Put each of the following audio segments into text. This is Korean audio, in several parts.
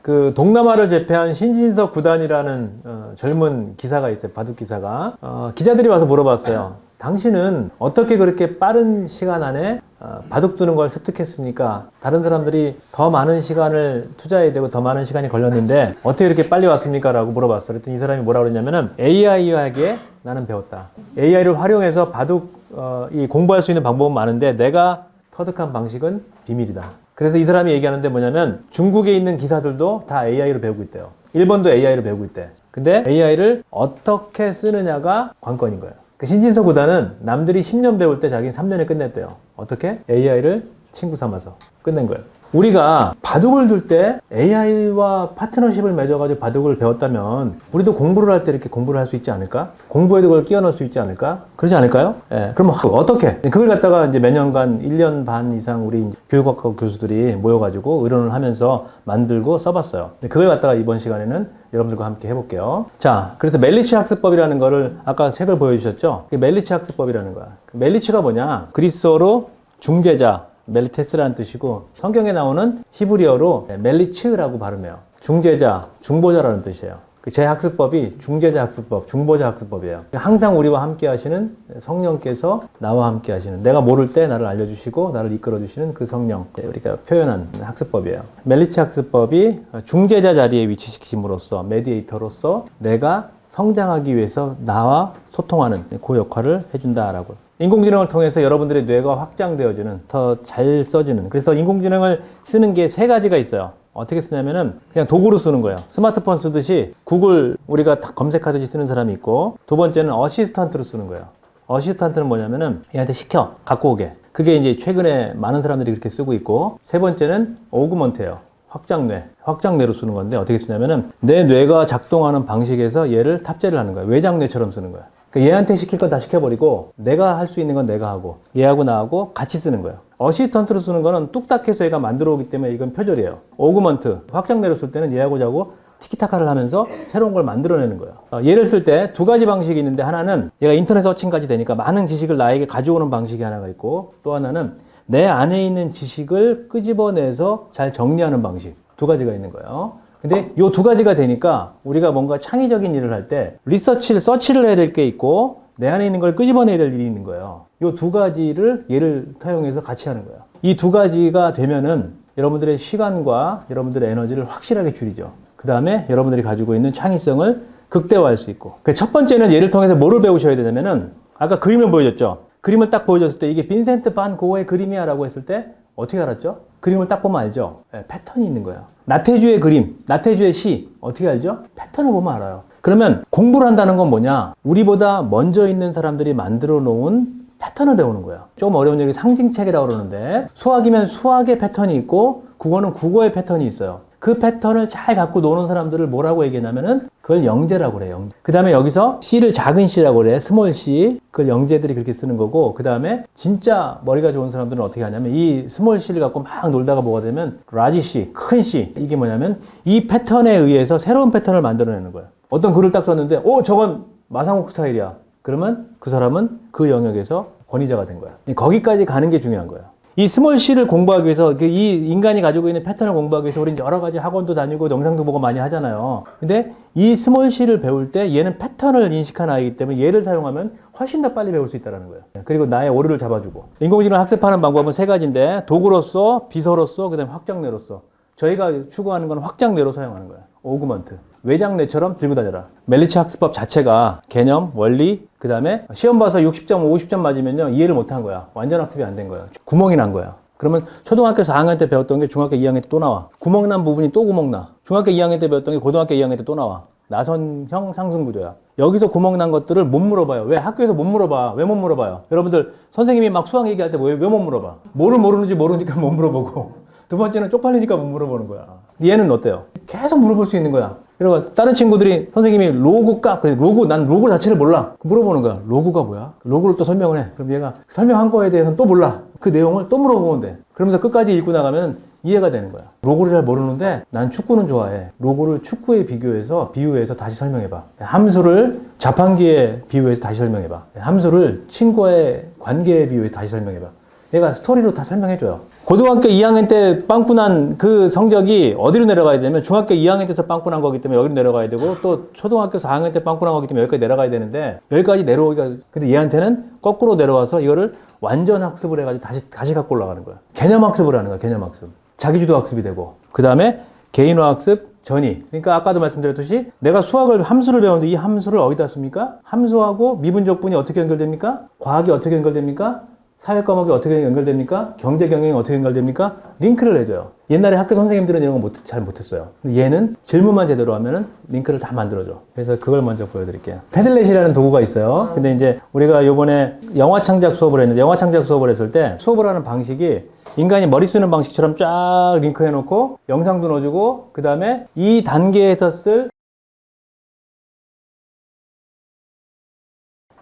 그 동남아를 제패한 신진석 구단이라는 젊은 기사가 있어요. 바둑 기사가. 기자들이 와서 물어봤어요. 당신은 어떻게 그렇게 빠른 시간 안에 바둑 두는 걸 습득했습니까? 다른 사람들이 더 많은 시간을 투자해야 되고 더 많은 시간이 걸렸는데 어떻게 이렇게 빨리 왔습니까? 라고 물어봤어요. 그랬더니 이 사람이 뭐라고 그랬냐면은 AI에게 나는 배웠다. AI를 활용해서 바둑 이 공부할 수 있는 방법은 많은데 내가 터득한 방식은 비밀이다. 그래서 이 사람이 얘기하는데 뭐냐면 중국에 있는 기사들도 다 AI로 배우고 있대요. 일본도 AI로 배우고 있대. 근데 AI를 어떻게 쓰느냐가 관건인 거예요. 그 신진서 구단은 남들이 10년 배울 때 자기는 3년에 끝냈대요. 어떻게? AI를 친구 삼아서 끝낸 거예요. 우리가 바둑을 둘 때 AI와 파트너십을 맺어가지고 바둑을 배웠다면 우리도 공부를 할 때 이렇게 공부를 할 수 있지 않을까? 공부에도 그걸 끼워 넣을 수 있지 않을까? 그러지 않을까요? 예. 그럼 어떻게? 그걸 갖다가 이제 몇 년간 1년 반 이상 우리 교육학과 교수들이 모여가지고 의논을 하면서 만들고 써봤어요. 그걸 갖다가 이번 시간에는 여러분들과 함께 해볼게요. 자, 그래서 멜리치 학습법이라는 거를 아까 책을 보여주셨죠? 그게 멜리치 학습법이라는 거야. 멜리치가 뭐냐? 그리스어로 중재자, 멜리테스라는 뜻이고 성경에 나오는 히브리어로 멜리츠라고 발음해요. 중재자, 중보자라는 뜻이에요. 제 학습법이 중재자 학습법, 중보자 학습법이에요. 항상 우리와 함께 하시는 성령께서 나와 함께 하시는, 내가 모를 때 나를 알려주시고 나를 이끌어 주시는 그 성령, 우리가 표현한 학습법이에요. 멜리츠 학습법이 중재자 자리에 위치시킴으로써, 메디에이터로서 내가 성장하기 위해서 나와 소통하는 그 역할을 해준다라고. 인공지능을 통해서 여러분들의 뇌가 확장되어지는, 더 잘 써지는. 그래서 인공지능을 쓰는 게 세 가지가 있어요. 어떻게 쓰냐면은 그냥 도구로 쓰는 거예요. 스마트폰 쓰듯이 구글 우리가 다 검색하듯이 쓰는 사람이 있고, 두 번째는 어시스턴트로 쓰는 거예요. 어시스턴트는 뭐냐면은 얘한테 시켜 갖고 오게. 그게 이제 최근에 많은 사람들이 그렇게 쓰고 있고, 세 번째는 오그먼트예요. 확장뇌로 쓰는 건데 어떻게 쓰냐면은 내 뇌가 작동하는 방식에서 얘를 탑재를 하는 거예요. 외장뇌처럼 쓰는 거예요. 얘한테 시킬 건 다 시켜버리고 내가 할 수 있는 건 내가 하고 얘하고 나하고 같이 쓰는 거예요. 어시스턴트로 쓰는 거는 뚝딱해서 얘가 만들어 오기 때문에 이건 표절이에요. 오그먼트, 확장뇌로 쓸 때는 얘하고 자고 티키타카를 하면서 새로운 걸 만들어내는 거예요. 얘를 쓸 때 두 가지 방식이 있는데, 하나는 얘가 인터넷 서칭까지 되니까 많은 지식을 나에게 가져오는 방식이 하나가 있고, 또 하나는 내 안에 있는 지식을 끄집어내서 잘 정리하는 방식, 두 가지가 있는 거예요. 근데 요 두 가지가 되니까 우리가 뭔가 창의적인 일을 할 때 서치를 해야 될 게 있고 내 안에 있는 걸 끄집어내야 될 일이 있는 거예요. 요 두 가지를 얘를 사용해서 같이 하는 거예요. 이 두 가지가 되면은 여러분들의 시간과 여러분들의 에너지를 확실하게 줄이죠. 그 다음에 여러분들이 가지고 있는 창의성을 극대화할 수 있고. 첫 번째는 얘를 통해서 뭐를 배우셔야 되냐면은, 아까 그림을 보여줬죠. 그림을 딱 보여줬을 때 이게 빈센트 반 고흐의 그림이야 라고 했을 때 어떻게 알았죠? 그림을 딱 보면 알죠? 네, 패턴이 있는 거예요. 나태주의 그림, 나태주의 시 어떻게 알죠? 패턴을 보면 알아요. 그러면 공부를 한다는 건 뭐냐? 우리보다 먼저 있는 사람들이 만들어 놓은 패턴을 배우는 거예요. 좀 어려운 얘기 상징책이라고 그러는데, 수학이면 수학의 패턴이 있고 국어는 국어의 패턴이 있어요. 그 패턴을 잘 갖고 노는 사람들을 뭐라고 얘기하냐면은 그걸 영재라고 그래요. 그 다음에 여기서 C를 작은 C라고 그래. 스몰 C. 그걸 영재들이 그렇게 쓰는 거고, 그 다음에 진짜 머리가 좋은 사람들은 어떻게 하냐면 이 스몰 C를 갖고 막 놀다가 뭐가 되면 라지 C, 큰 C. 이게 뭐냐면 이 패턴에 의해서 새로운 패턴을 만들어내는 거예요. 어떤 글을 딱 썼는데 저건 마상욱 스타일이야. 그러면 그 사람은 그 영역에서 권위자가 된 거야. 거기까지 가는 게 중요한 거예요. 이 스몰 C를 공부하기 위해서, 이 인간이 가지고 있는 패턴을 공부하기 위해서 우리는 여러 가지 학원도 다니고 영상도 보고 많이 하잖아요. 근데 이 스몰 C를 배울 때 얘는 패턴을 인식한 아이이기 때문에 얘를 사용하면 훨씬 더 빨리 배울 수 있다는 거예요. 그리고 나의 오류를 잡아주고. 인공지능을 학습하는 방법은 세 가지인데, 도구로서, 비서로서, 그 다음에 확장뇌로서. 저희가 추구하는 건 확장뇌로 사용하는 거예요. 오그먼트. 외장뇌처럼 들고 다녀라. 멜리치 학습법 자체가 개념, 원리, 그 다음에 시험 봐서 60점, 50점 맞으면요 이해를 못한 거야. 완전 학습이 안 된 거야. 구멍이 난 거야. 그러면 초등학교 4학년 때 배웠던 게 중학교 2학년 때 또 나와. 구멍 난 부분이 또 구멍 나. 중학교 2학년 때 배웠던 게 고등학교 2학년 때 또 나와. 나선형 상승구조야. 여기서 구멍 난 것들을 못 물어봐요. 왜? 학교에서 못 물어봐. 왜 못 물어봐요? 여러분들 선생님이 막 수학 얘기할 때 왜 못 물어봐? 뭐를 모르는지 모르니까 못 물어보고, 두 번째는 쪽팔리니까 못 물어보는 거야. 얘는 어때요? 계속 물어볼 수 있는 거야. 그리고 다른 친구들이 선생님이 로그 그래, 난 로그 자체를 몰라. 물어보는 거야. 로그가 뭐야? 로그를 또 설명을 해. 그럼 얘가 설명한 거에 대해서는 또 몰라. 그 내용을 또 물어보면 돼. 그러면서 끝까지 읽고 나가면 이해가 되는 거야. 로그를 잘 모르는데 난 축구는 좋아해. 로그를 축구에 비유해서 다시 설명해봐. 함수를 자판기에 비유해서 다시 설명해봐. 함수를 친구와의 관계에 비유해서 다시 설명해봐. 얘가 스토리로 다 설명해줘요. 고등학교 2학년 때 빵꾸난 그 성적이 어디로 내려가야 되냐면 중학교 2학년 때서 빵꾸난 거기 때문에 여기로 내려가야 되고 또 초등학교 4학년 때 빵꾸난 거기 때문에 여기까지 내려가야 되는데 여기까지 내려오기가 근데 얘한테는 거꾸로 내려와서 이거를 완전 학습을 해가지고 다시 갖고 올라가는 거야. 개념 학습을 하는 거야. 개념 학습. 자기주도 학습이 되고 그 다음에 개인화 학습 전이. 그러니까 아까도 말씀드렸듯이 내가 수학을 함수를 배웠는데 이 함수를 어디다 씁니까? 함수하고 미분적분이 어떻게 연결됩니까? 과학이 어떻게 연결됩니까? 사회 과목이 어떻게 연결됩니까? 경제 경영이 어떻게 연결됩니까? 링크를 해줘요. 옛날에 학교 선생님들은 이런 거 잘 못했어요. 근데 얘는 질문만 제대로 하면은 링크를 다 만들어줘. 그래서 그걸 먼저 보여드릴게요. 패들렛이라는 도구가 있어요. 근데 이제 우리가 요번에 영화 창작 수업을 했는데 영화 창작 수업을 했을 때 수업을 하는 방식이 인간이 머리 쓰는 방식처럼 쫙 링크 해놓고 영상도 넣어주고 그 다음에 이 단계에서 쓸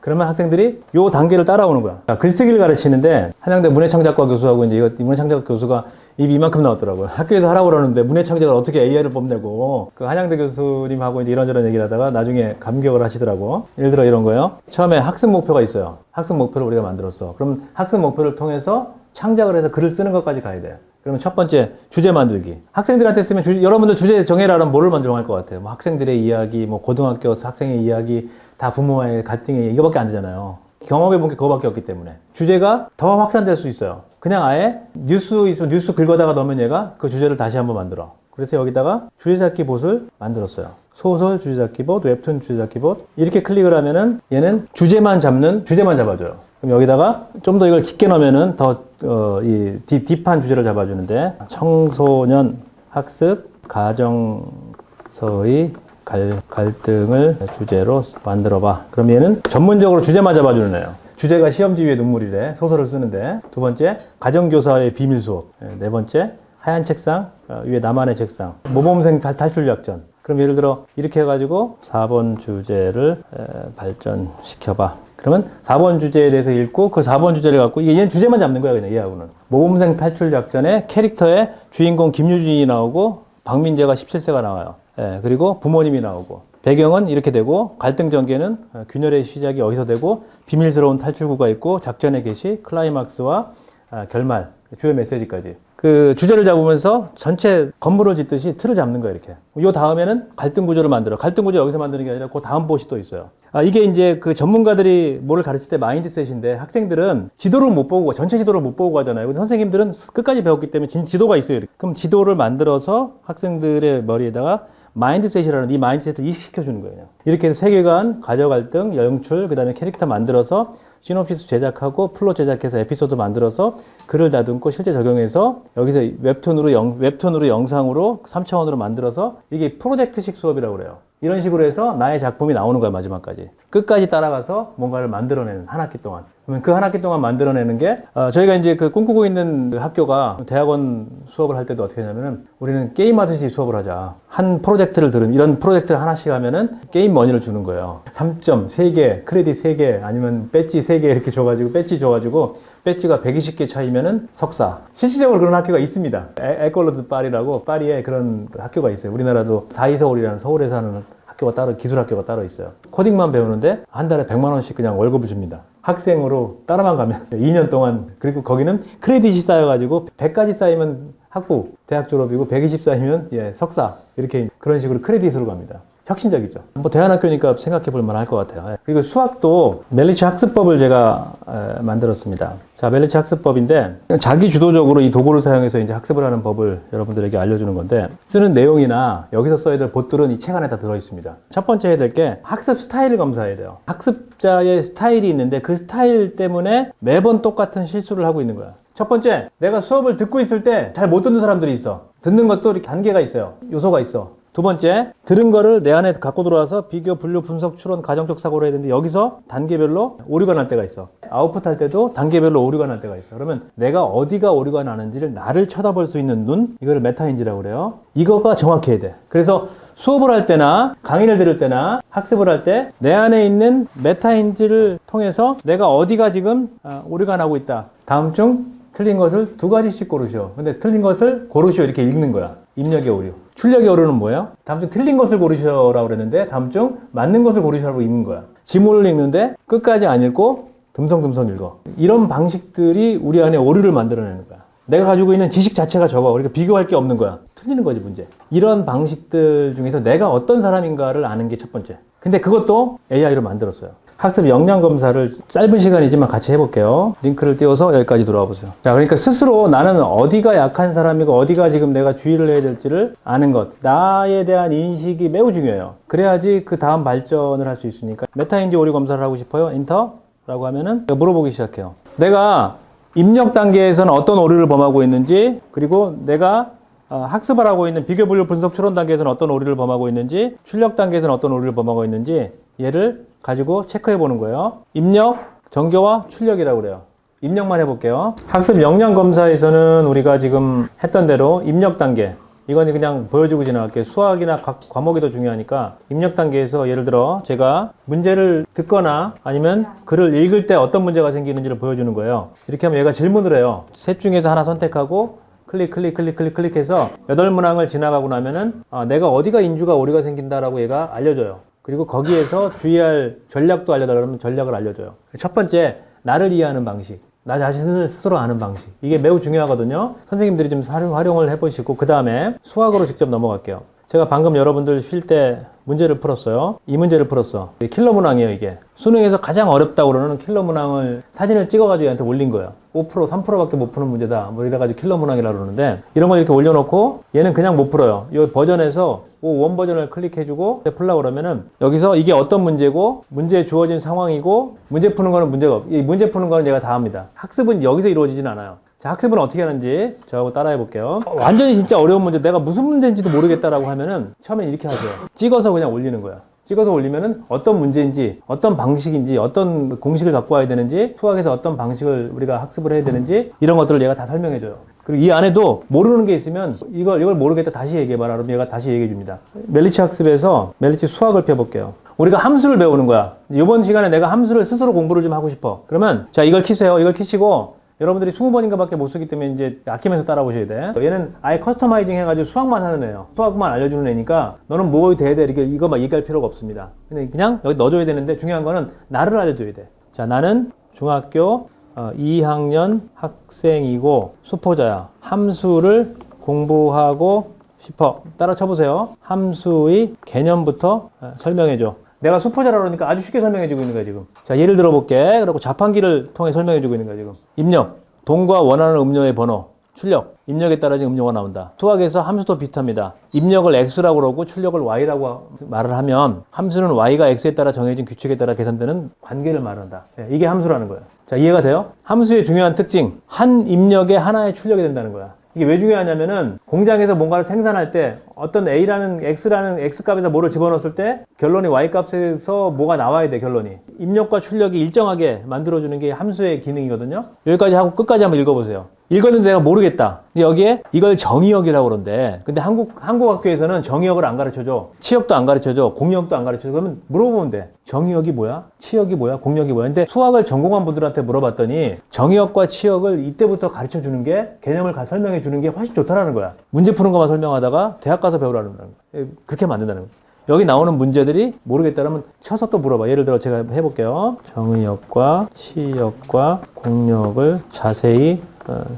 그러면 학생들이 요 단계를 따라오는 거야. 글쓰기를 가르치는데 한양대 문해창작과 교수하고 이제 이 문해창작 교수가 입이 이만큼 나왔더라고요. 학교에서 하라고 그러는데 문해창작을 어떻게 AI를 뽐내고 그 한양대 교수님하고 이제 이런저런 얘기를 하다가 나중에 감격을 하시더라고. 예를 들어 이런 거예요. 처음에 학습 목표가 있어요. 학습 목표를 우리가 만들었어. 그럼 학습 목표를 통해서 창작을 해서 글을 쓰는 것까지 가야 돼요. 그러면 첫 번째 주제 만들기. 학생들한테 쓰면 여러분들 주제 정해라 하면 뭐를 먼저 정할 것 같아요? 뭐 학생들의 이야기, 뭐 고등학교 학생의 이야기, 다 부모와의 갈등의 이거밖에 안 되잖아요. 경험해본 게 그거밖에 없기 때문에 주제가 더 확산될 수 있어요. 그냥 아예 뉴스 있으면 뉴스 긁어다가 넣으면 얘가 그 주제를 다시 한번 만들어. 그래서 여기다가 주제찾기 봇을 만들었어요. 소설 주제찾기 봇, 웹툰 주제찾기 봇. 이렇게 클릭을 하면은 얘는 주제만 잡아줘요. 그럼 여기다가 좀 더 이걸 깊게 넣으면은 이 딥한 주제를 잡아주는데 청소년 학습 가정서의 갈등을 주제로 만들어봐. 그럼 얘는 전문적으로 주제만 잡아주는 애예요. 주제가 시험지 위에 눈물이래. 소설을 쓰는데. 두 번째, 가정교사의 비밀 수업. 네 번째, 하얀 책상 위에 나만의 책상. 모범생 탈출 작전. 그럼 예를 들어 이렇게 해가지고 4번 주제를 발전시켜봐. 그러면 4번 주제에 대해서 읽고 그 4번 주제를 갖고 얘는 주제만 잡는 거야 그냥 얘하고는. 모범생 탈출 작전에 캐릭터에 주인공 김유진이 나오고 박민재가 17세가 나와요. 예, 그리고 부모님이 나오고 배경은 이렇게 되고 갈등 전개는 균열의 시작이 여기서 되고 비밀스러운 탈출구가 있고 작전의 개시, 클라이막스와 결말, 주요 메시지까지. 그 주제를 잡으면서 전체 건물을 짓듯이 틀을 잡는 거예요, 이렇게. 요 다음에는 갈등 구조를 만들어. 갈등 구조 여기서 만드는 게 아니라 그 다음 봇이 또 있어요. 이게 이제 그 전문가들이 뭐를 가르칠 때 마인드셋인데 학생들은 지도를 못 보고, 전체 지도를 못 보고 가잖아요. 근데 선생님들은 끝까지 배웠기 때문에 지도가 있어요. 이렇게. 그럼 지도를 만들어서 학생들의 머리에다가 마인드셋이라는 이 마인드셋을 이식시켜주는 거예요. 이렇게 해서 세계관, 가족 갈등, 연출, 그 다음에 캐릭터 만들어서 시놉시스 제작하고 플롯 제작해서 에피소드 만들어서 글을 다듬고 실제 적용해서 여기서 웹툰으로 영상으로 3차원으로 만들어서 이게 프로젝트식 수업이라고 그래요. 이런 식으로 해서 나의 작품이 나오는 거야, 마지막까지. 끝까지 따라가서 뭔가를 만들어내는 한 학기 동안. 그러면 그 한 학기 동안 만들어내는 게, 저희가 이제 그 꿈꾸고 있는 그 학교가 대학원 수업을 할 때도 어떻게 하냐면은 우리는 게임하듯이 수업을 하자. 한 프로젝트를 이런 프로젝트를 하나씩 하면은 게임 머니를 주는 거예요. 3점, 3개, 크레딧 3개, 아니면 배지 3개 이렇게 줘가지고, 배지가 120개 차이면은 석사. 실질적으로 그런 학교가 있습니다. 에콜로드 파리라고 파리에 그런 학교가 있어요. 우리나라도 4.2서울이라는 서울에서 하는 학교가 따로, 기술학교가 따로 있어요. 코딩만 배우는데 한 달에 100만 원씩 그냥 월급을 줍니다. 학생으로 따라만 가면 2년 동안. 그리고 거기는 크레딧이 쌓여가지고 100까지 쌓이면 학부, 대학 졸업이고 120 쌓이면 석사. 이렇게 그런 식으로 크레딧으로 갑니다. 혁신적이죠. 뭐 대안학교니까 생각해 볼 만할 것 같아요. 그리고 수학도 멜리츠 학습법을 제가 만들었습니다. 자, 멜리츠 학습법인데 자기 주도적으로 이 도구를 사용해서 이제 학습을 하는 법을 여러분들에게 알려주는 건데 쓰는 내용이나 여기서 써야 될 봇들은 이 책 안에 다 들어 있습니다. 첫 번째 해야 될 게 학습 스타일을 검사해야 돼요. 학습자의 스타일이 있는데 그 스타일 때문에 매번 똑같은 실수를 하고 있는 거야. 첫 번째, 내가 수업을 듣고 있을 때 잘 못 듣는 사람들이 있어. 듣는 것도 이렇게 단계가 있어요. 요소가 있어. 두 번째, 들은 거를 내 안에 갖고 들어와서 비교, 분류, 분석, 추론, 가정적 사고를 해야 되는데 여기서 단계별로 오류가 날 때가 있어. 아웃풋 할 때도 단계별로 오류가 날 때가 있어. 그러면 내가 어디가 오류가 나는지를 나를 쳐다볼 수 있는 눈, 이거를 메타인지라고 그래요. 이거가 정확해야 돼. 그래서 수업을 할 때나 강의를 들을 때나 학습을 할 때 내 안에 있는 메타인지를 통해서 내가 어디가 지금 오류가 나고 있다. 다음 중 틀린 것을 2가지씩 고르시오. 근데 틀린 것을 고르시오 이렇게 읽는 거야. 입력의 오류. 출력의 오류는 뭐예요? 다음 중 틀린 것을 고르시오라고 그랬는데 다음 중 맞는 것을 고르시오라고 읽는 거야. 지문을 읽는데 끝까지 안 읽고 듬성듬성 읽어. 이런 방식들이 우리 안에 오류를 만들어내는 거야. 내가 가지고 있는 지식 자체가 적어. 그러니까 비교할 게 없는 거야. 틀리는 거지, 문제. 이런 방식들 중에서 내가 어떤 사람인가를 아는 게 첫 번째. 근데 그것도 AI로 만들었어요. 학습 역량 검사를 짧은 시간이지만 같이 해볼게요. 링크를 띄워서 여기까지 돌아와 보세요. 자, 그러니까 스스로 나는 어디가 약한 사람이고 어디가 지금 내가 주의를 해야 될지를 아는 것. 나에 대한 인식이 매우 중요해요. 그래야지 그 다음 발전을 할 수 있으니까. 메타인지 오류 검사를 하고 싶어요? 엔터? 라고 하면은 물어보기 시작해요. 내가 입력 단계에서는 어떤 오류를 범하고 있는지, 그리고 내가 학습을 하고 있는 비교 분류 분석 추론 단계에서는 어떤 오류를 범하고 있는지, 출력 단계에서는 어떤 오류를 범하고 있는지 얘를 가지고 체크해 보는 거예요. 입력, 정교와 출력이라고 그래요. 입력만 해볼게요. 학습 역량 검사에서는 우리가 지금 했던 대로 입력 단계, 이건 그냥 보여주고 지나갈게요. 수학이나 각 과목이 더 중요하니까 입력 단계에서 예를 들어 제가 문제를 듣거나 아니면 글을 읽을 때 어떤 문제가 생기는지를 보여주는 거예요. 이렇게 하면 얘가 질문을 해요. 셋 중에서 하나 선택하고 클릭해서 8문항을 지나가고 나면은 내가 어디가 인주가 오류가 생긴다라고 얘가 알려줘요. 그리고 거기에서 주의할 전략도 알려달라 그러면 전략을 알려줘요. 첫 번째, 나를 이해하는 방식. 나 자신을 스스로 아는 방식. 이게 매우 중요하거든요. 선생님들이 좀 활용을 해보시고 그 다음에 수학으로 직접 넘어갈게요. 제가 방금 여러분들 쉴 때 문제를 풀었어요. 이 문제를 풀었어. 킬러 문항이에요, 이게. 수능에서 가장 어렵다고 그러는 킬러 문항을 사진을 찍어가지고 얘한테 올린 거예요. 5%, 3%밖에 못 푸는 문제다. 뭐 이래가지고 킬러 문항이라고 그러는데, 이런 걸 이렇게 올려놓고 얘는 그냥 못 풀어요. 이 버전에서 원 버전을 클릭해주고 풀려고 그러면은 여기서 이게 어떤 문제고, 문제에 주어진 상황이고, 문제 푸는 거는 문제가 없고, 이 문제 푸는 거는 얘가 다 합니다. 학습은 여기서 이루어지진 않아요. 자, 학습은 어떻게 하는지 저하고 따라해 볼게요. 완전히 진짜 어려운 문제, 내가 무슨 문제인지도 모르겠다라고 하면은 처음엔 이렇게 하세요. 찍어서 그냥 올리는 거야. 찍어서 올리면은 어떤 문제인지, 어떤 방식인지, 어떤 공식을 갖고 와야 되는지, 수학에서 어떤 방식을 우리가 학습을 해야 되는지, 이런 것들을 얘가 다 설명해 줘요. 그리고 이 안에도 모르는 게 있으면 이걸 모르겠다 다시 얘기해봐라. 그러면 얘가 다시 얘기해 줍니다. 멜리치 학습에서 멜리치 수학을 펴볼게요. 우리가 함수를 배우는 거야. 이번 시간에 내가 함수를 스스로 공부를 좀 하고 싶어. 그러면 자, 이걸 키세요. 이걸 키시고 여러분들이 20번인가 밖에 못 쓰기 때문에 이제 아끼면서 따라오셔야 돼. 얘는 아예 커스터마이징 해가지고 수학만 하는 애예요. 수학만 알려주는 애니까 너는 뭐 돼야 돼. 이거 막 얘기할 필요가 없습니다. 그냥 여기 넣어줘야 되는데 중요한 거는 나를 알려줘야 돼. 자, 나는 중학교 2학년 학생이고 수포자야. 함수를 공부하고 싶어. 따라 쳐보세요. 함수의 개념부터 설명해줘. 내가 수포자라 그러니까 아주 쉽게 설명해주고 있는 거야, 지금. 자, 예를 들어볼게. 그리고 자판기를 통해 설명해주고 있는 거야, 지금. 입력. 돈과 원하는 음료의 번호. 출력. 입력에 따라서 음료가 나온다. 수학에서 함수도 비슷합니다. 입력을 x라고 그러고 출력을 y라고 말을 하면 함수는 y가 x에 따라 정해진 규칙에 따라 계산되는 관계를 말한다. 이게 함수라는 거예요. 자, 이해가 돼요? 함수의 중요한 특징. 한 입력에 하나의 출력이 된다는 거야. 이게 왜 중요하냐면은 공장에서 뭔가를 생산할 때 어떤 A라는 X값에서 뭐를 집어넣었을 때 결론이 Y값에서 뭐가 나와야 돼, 결론이. 입력과 출력이 일정하게 만들어주는 게 함수의 기능이거든요. 여기까지 하고 끝까지 한번 읽어보세요. 읽었는데 내가 모르겠다. 근데 여기에 이걸 정의역이라고 그러는데, 근데 한국 학교에서는 정의역을 안 가르쳐줘. 치역도 안 가르쳐줘. 공역도 안 가르쳐줘. 그러면 물어보면 돼. 정의역이 뭐야? 치역이 뭐야? 공역이 뭐야? 근데 수학을 전공한 분들한테 물어봤더니 정의역과 치역을 이때부터 가르쳐 주는 게, 개념을 설명해 주는 게 훨씬 좋다라는 거야. 문제 푸는 것만 설명하다가 대학 가서 배우라는 거야. 그렇게 만든다는 거야. 여기 나오는 문제들이 모르겠다면 쳐서 또 물어봐. 예를 들어 제가 해볼게요. 정의역과 치역과 공역을 자세히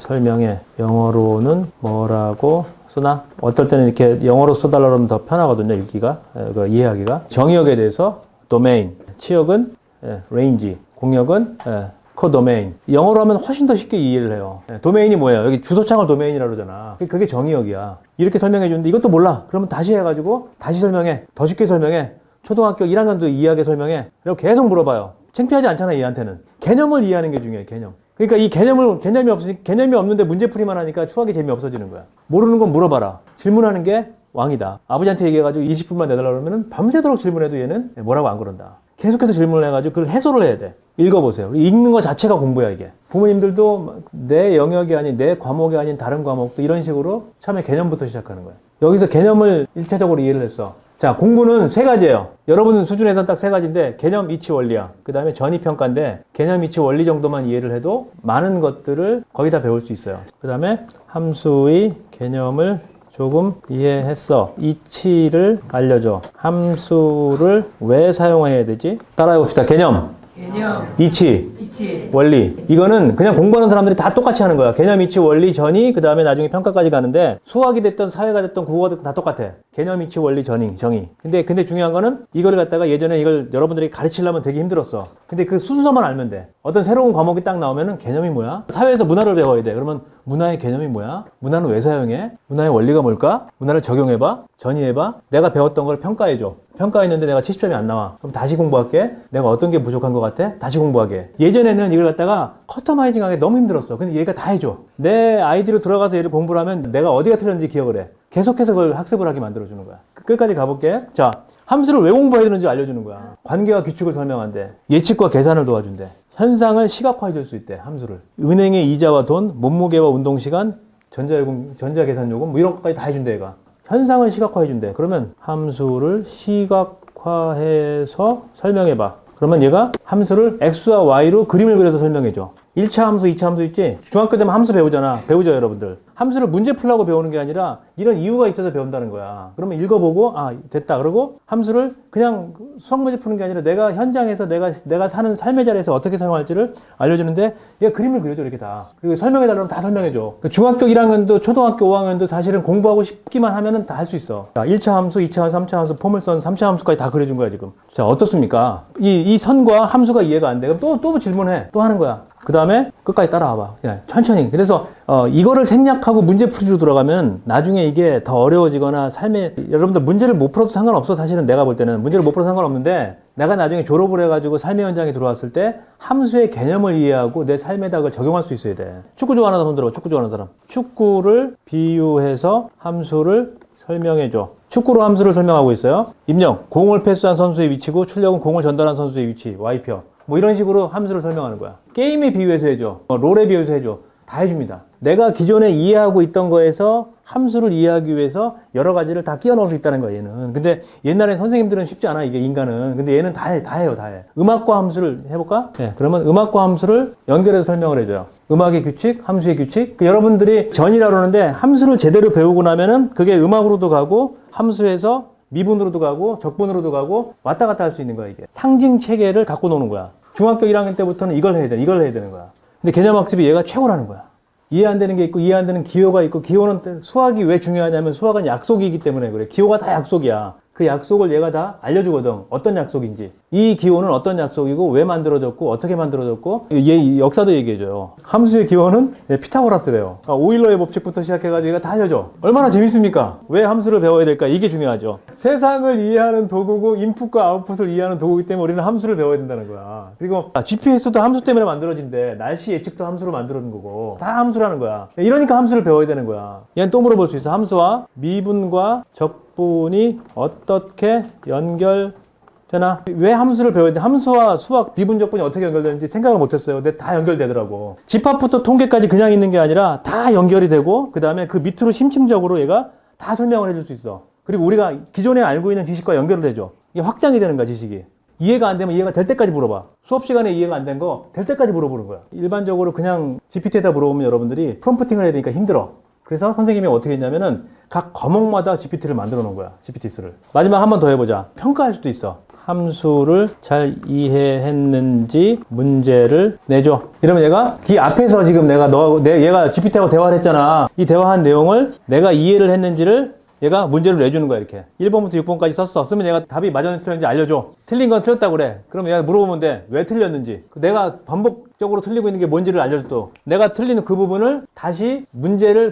설명해. 영어로는 뭐라고 쓰나? 어떨 때는 이렇게 영어로 써달라고 하면 더 편하거든요, 읽기가, 이해하기가. 정의역에 대해서 도메인, 치역은 레인지, 공역은 코도메인. 영어로 하면 훨씬 더 쉽게 이해를 해요. 도메인이 뭐예요? 여기 주소창을 도메인이라고 그러잖아. 그게 정의역이야. 이렇게 설명해 주는데 이것도 몰라. 그러면 다시 해가지고 다시 설명해. 더 쉽게 설명해. 초등학교 1학년도 이해하게 설명해. 그리고 계속 물어봐요. 창피하지 않잖아, 얘한테는. 개념을 이해하는 게 중요해, 개념. 그러니까 이 개념이 없는데 문제풀이만 하니까 수학이 재미없어지는 거야. 모르는 건 물어봐라. 질문하는 게 왕이다. 아버지한테 얘기해가지고 20분만 내달라고 그러면 밤새도록 질문해도 얘는 뭐라고 안 그런다. 계속해서 질문을 해가지고 그걸 해소를 해야 돼. 읽어보세요. 읽는 거 자체가 공부야, 이게. 부모님들도 내 영역이 아닌, 내 과목이 아닌 다른 과목도 이런 식으로 처음에 개념부터 시작하는 거야. 여기서 개념을 1차적으로 이해를 했어. 자, 공부는 3가지예요. 여러분 수준에서는 딱 3가지인데 개념, 이치, 원리야. 그 다음에 전이평가인데 개념, 이치, 원리 정도만 이해를 해도 많은 것들을 거기다 배울 수 있어요. 그 다음에 함수의 개념을 조금 이해했어. 이치를 알려줘. 함수를 왜 사용해야 되지? 따라해봅시다. 개념. 개념, 이치, 이치, 원리. 이거는 그냥 공부하는 사람들이 다 똑같이 하는 거야. 개념, 이치, 원리, 전이, 그 다음에 나중에 평가까지 가는데 수학이 됐든 사회가 됐든 국어가 됐든 다 똑같아. 개념, 이치, 원리, 전이, 정의. 근데 중요한 거는 이거를 갖다가 예전에 이걸 여러분들이 가르치려면 되게 힘들었어. 근데 그 순서만 알면 돼. 어떤 새로운 과목이 딱 나오면은 개념이 뭐야? 사회에서 문화를 배워야 돼. 그러면 문화의 개념이 뭐야? 문화는 왜 사용해? 문화의 원리가 뭘까? 문화를 적용해봐. 전이해봐. 내가 배웠던 걸 평가해줘. 평가했는데 내가 70점이 안 나와. 그럼 다시 공부할게. 내가 어떤 게 부족한 것 같아? 다시 공부하게. 예전에는 이걸 갖다가 커스터마이징하기 너무 힘들었어. 근데 얘가 다 해줘. 내 아이디로 들어가서 얘를 공부를 하면 내가 어디가 틀렸는지 기억을 해. 계속해서 그걸 학습을 하게 만들어주는 거야. 끝까지 가볼게. 자, 함수를 왜 공부해야 되는지 알려주는 거야. 관계와 규칙을 설명한대. 예측과 계산을 도와준대. 현상을 시각화해 줄 수 있대. 함수를. 은행의 이자와 돈, 몸무게와 운동시간, 전자계산요금 뭐 이런 것까지 다 해준대 얘가. 현상을 시각화해 준대. 그러면 함수를 시각화해서 설명해봐. 그러면 얘가 함수를 x와 y로 그림을 그려서 설명해줘. 1차 함수, 2차 함수 있지? 중학교 되면 함수 배우잖아. 배우죠, 여러분들. 함수를 문제 풀라고 배우는 게 아니라 이런 이유가 있어서 배운다는 거야. 그러면 읽어보고, 아, 됐다. 그러고 함수를 그냥 수학 문제 푸는 게 아니라 내가 현장에서 내가 사는 삶의 자리에서 어떻게 사용할지를 알려주는데 얘가 그림을 그려줘, 이렇게 다. 그리고 설명해달라면 다 설명해줘. 중학교 1학년도 초등학교 5학년도 사실은 공부하고 싶기만 하면은 다 할 수 있어. 자, 1차 함수, 2차 함수, 3차 함수, 포물선, 3차 함수까지 다 그려준 거야, 지금. 자, 어떻습니까? 이 선과 함수가 이해가 안 돼. 그럼 또 질문해. 또 하는 거야. 그 다음에 끝까지 따라와봐. 그냥 천천히. 그래서 이거를 생략하고 문제 풀이로 들어가면 나중에 이게 더 어려워지거나 삶에 여러분들 문제를 못 풀어도 상관없어. 사실은 내가 볼 때는 문제를 못 풀어도 상관없는데 내가 나중에 졸업을 해가지고 삶의 현장에 들어왔을 때 함수의 개념을 이해하고 내 삶에다 그걸 적용할 수 있어야 돼. 축구 좋아하는 사람 들어봐. 축구 좋아하는 사람. 축구를 비유해서 함수를 설명해줘. 축구로 함수를 설명하고 있어요. 입력. 공을 패스한 선수의 위치고 출력은 공을 전달한 선수의 위치. Y표. 뭐 이런 식으로 함수를 설명하는 거야. 게임에 비유해서 해줘. 롤에 비유해서 해줘. 다 해줍니다. 내가 기존에 이해하고 있던 거에서 함수를 이해하기 위해서 여러 가지를 다 끼워 넣을 수 있다는 거야, 얘는. 근데 옛날에 선생님들은 쉽지 않아, 이게 인간은. 근데 얘는 다 해요. 음악과 함수를 해볼까? 네, 그러면 음악과 함수를 연결해서 설명을 해줘요. 음악의 규칙, 함수의 규칙. 여러분들이 전이라고 그러는데 함수를 제대로 배우고 나면은 그게 음악으로도 가고 함수에서 미분으로도 가고 적분으로도 가고 왔다 갔다 할 수 있는 거야, 이게. 상징 체계를 갖고 노는 거야. 중학교 1학년 때부터는 이걸 해야 되는 거야. 근데 개념학습이 얘가 최고라는 거야. 이해 안 되는 게 있고 이해 안 되는 기호가 있고 기호는 수학이 왜 중요하냐면 수학은 약속이기 때문에 그래. 기호가 다 약속이야. 그 약속을 얘가 다 알려주거든. 어떤 약속인지. 이 기호는 어떤 약속이고 왜 만들어졌고 어떻게 만들어졌고 얘 역사도 얘기해줘요. 함수의 기호는 피타고라스래요. 오일러의 법칙부터 시작해가지고 얘가 다 알려줘. 얼마나 재밌습니까? 왜 함수를 배워야 될까? 이게 중요하죠. 세상을 이해하는 도구고 인풋과 아웃풋을 이해하는 도구이기 때문에 우리는 함수를 배워야 된다는 거야. 그리고 GPS도 함수 때문에 만들어진대. 날씨 예측도 함수로 만들어진 거고 다 함수라는 거야. 이러니까 함수를 배워야 되는 거야. 얘는 또 물어볼 수 있어. 함수와 미분과 적분이 어떻게 연결되나? 왜 함수를 배워야 돼? 함수와 수학, 미분, 적분이 어떻게 연결되는지 생각을 못했어요. 근데 다 연결되더라고. 집합부터 통계까지 그냥 있는 게 아니라 다 연결이 되고 그 다음에 그 밑으로 심층적으로 얘가 다 설명을 해줄 수 있어. 그리고 우리가 기존에 알고 있는 지식과 연결을 해줘. 이게 확장이 되는 거야, 지식이. 이해가 안 되면 이해가 될 때까지 물어봐. 수업 시간에 이해가 안 된 거 될 때까지 물어보는 거야. 일반적으로 그냥 GPT에다 물어보면 여러분들이 프롬프팅을 해야 되니까 힘들어. 그래서 선생님이 어떻게 했냐면은 각 과목마다 GPT를 만들어 놓은 거야. GPT수를. 마지막 한 번 더 해보자. 평가할 수도 있어. 함수를 잘 이해했는지 문제를 내줘. 이러면 얘가 이 앞에서 지금 얘가 GPT하고 대화를 했잖아. 이 대화한 내용을 내가 이해를 했는지를 얘가 문제를 내주는 거야, 이렇게. 1번부터 6번까지 썼어. 쓰면 얘가 답이 맞았는지 틀렸는지 알려줘. 틀린 건 틀렸다고 그래. 그럼 얘가 물어보면 돼. 왜 틀렸는지. 내가 반복적으로 틀리고 있는 게 뭔지를 알려줘 또. 내가 틀리는 그 부분을 다시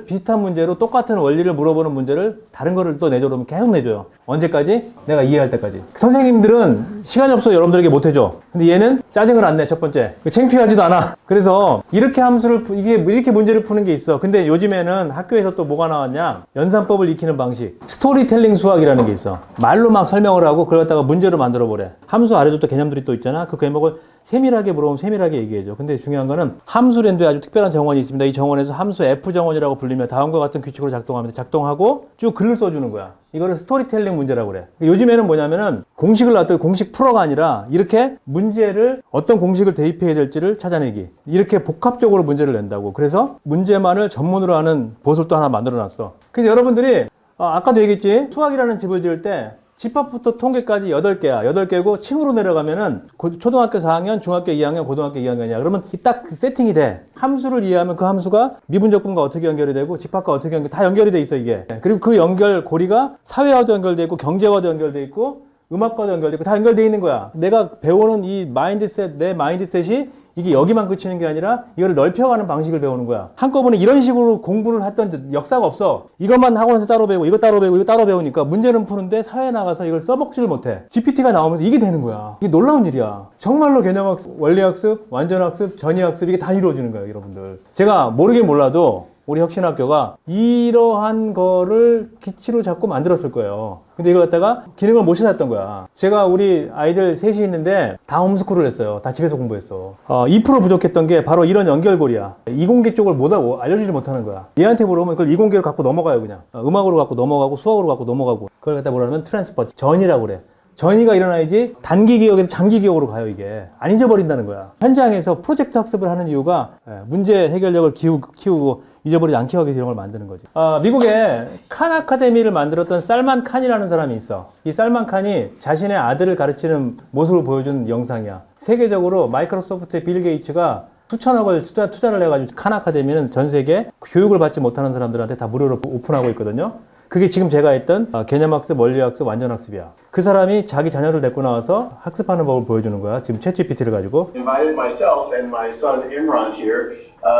비슷한 문제로 똑같은 원리를 물어보는 문제를 다른 거를 또 내줘. 그러면 계속 내줘요. 언제까지? 내가 이해할 때까지. 선생님들은 시간이 없어 여러분들에게 못 해줘. 근데 얘는 짜증을 안 내, 첫 번째. 창피하지도 않아. 그래서 이렇게 이렇게 문제를 푸는 게 있어. 근데 요즘에는 학교에서 또 뭐가 나왔냐? 연산법을 익히는 방식. 스토리텔링 수학이라는 게 있어. 말로 막 설명을 하고 그걸 갖다가 문제로 만들어 버려. 함수 아래도 또 개념들이 또 있잖아. 그 개념을 세밀하게 물어보면 세밀하게 얘기해줘. 근데 중요한 거는 함수랜드에 아주 특별한 정원이 있습니다. 이 정원에서 함수 F정원이라고 불리며 다음과 같은 규칙으로 작동하면서 작동하고 쭉 글을 써주는 거야. 이거를 스토리텔링 문제라고 그래. 요즘에는 뭐냐면은 공식을 놔두고 공식 풀어가 아니라 이렇게 문제를 어떤 공식을 대입해야 될지를 찾아내기. 이렇게 복합적으로 문제를 낸다고. 그래서 문제만을 전문으로 하는 보술도 하나 만들어 놨어. 그래서 여러분들이 아까도 얘기했지. 수학이라는 집을 지을 때 집합부터 통계까지 8개야. 8개고 층으로 내려가면은 초등학교 4학년, 중학교 2학년, 고등학교 2학년이야. 그러면 딱 세팅이 돼. 함수를 이해하면 그 함수가 미분적분과 어떻게 연결이 되고 집합과 어떻게 다 연결이 돼 있어 이게. 그리고 그 연결 고리가 사회와도 연결돼 있고 경제와도 연결돼 있고 음악과도 연결돼 있고 다 연결돼 있는 거야. 내가 배우는 이 마인드셋, 내 마인드셋이 이게 여기만 그치는 게 아니라 이거를 넓혀가는 방식을 배우는 거야. 한꺼번에 이런 식으로 공부를 했던 역사가 없어. 이것만 학원에서 따로 배우고 이거 따로 배우고 이거 따로 배우니까 문제는 푸는데 사회에 나가서 이걸 써먹지를 못해. GPT가 나오면서 이게 되는 거야. 이게 놀라운 일이야. 정말로 개념학습, 원리학습, 완전학습, 전이학습 이게 다 이루어지는 거예요, 여러분들. 제가 모르긴 몰라도 우리 혁신학교가 이러한 거를 기치로 잡고 만들었을 거예요. 근데 이걸 갖다가 기능을 못 찾았던 거야. 제가 우리 아이들 셋이 있는데 다 홈스쿨을 했어요. 다 집에서 공부했어. 2% 부족했던 게 바로 이런 연결고리야. 이공계 쪽을 알려주지 못하는 거야. 얘한테 물어보면 그걸 이공계로 갖고 넘어가요, 그냥. 음악으로 갖고 넘어가고 수학으로 갖고 넘어가고. 그걸 갖다 뭐라 하면 트랜스퍼, 전이라고 그래. 전이가 일어나야지 단기 기억에서 장기 기억으로 가요, 이게. 안 잊어버린다는 거야. 현장에서 프로젝트 학습을 하는 이유가 문제 해결력을 키우고 잊어버리지 않게 하기 위해서 이런 걸 만드는 거지. 미국에 칸 아카데미를 만들었던 살만 칸이라는 사람이 있어. 이 살만 칸이 자신의 아들을 가르치는 모습을 보여준 영상이야. 세계적으로 마이크로소프트의 빌 게이츠가 수천억을 투자를 해가지고 칸 아카데미는 전 세계 교육을 받지 못하는 사람들한테 다 무료로 오픈하고 있거든요. 그게 지금 제가 했던 개념학습, 원리학습, 완전학습이야. 그 사람이 자기 자녀를 데리고 나와서 학습하는 법을 보여주는 거야. 지금 챗GPT를 가지고. Invited myself and my son Imran here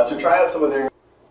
to try out some of their.